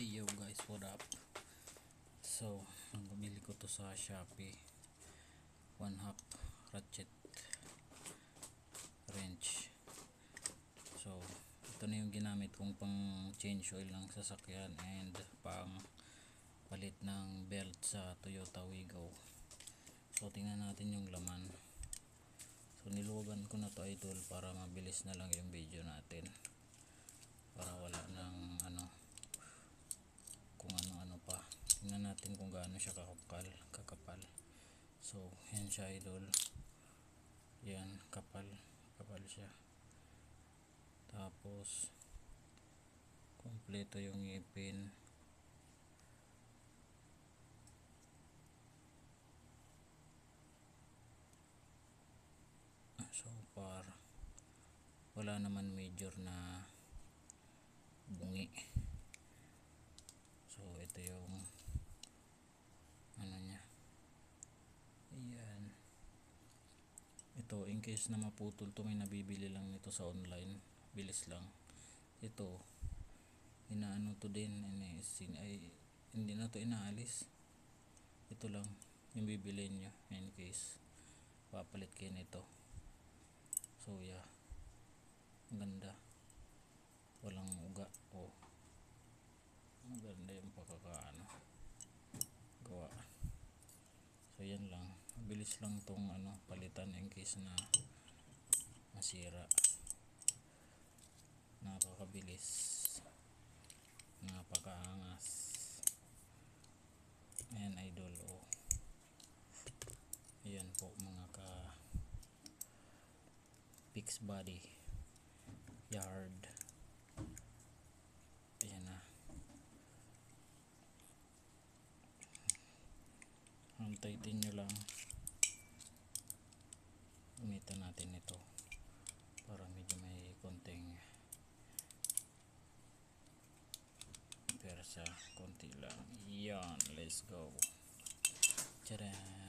Hey yo guys, what up? So, nabili ko to sa Shopee, 1/2 ratchet wrench. So, ito na yung ginamit kong pang change oil ng sasakyan and pang palit ng belt sa Toyota Wigo. So, tingnan natin yung laman. So, niluwagan ko na to idol para mabilis na lang yung video natin, para wala nang kung ano pa. Tingnan natin kung gaano siya kakapal. So yan siya idol, yan kapal siya, tapos kompleto yung ngipin. So far wala naman major na bungi. So ito yung niya, ayan. Ito in case na maputol to, may nabibili lang nito sa online, bilis lang ito. Inaano to din, hindi na to inaalis. Ito lang yung bibili nyo in case papalit kayo nito. So yeah, ganda, walang uga. Maganda yung pagkakaano gawa. So yan lang, mabilis lang tong palitan in case na masira. Napakabilis, napakaangas. Ayan idol, ayan po mga ka fix body yard. Ayan na, antayin nyo lang. Gamitan natin ito para medyo may konting persa, konti lang. Yan, let's go. Tcharan.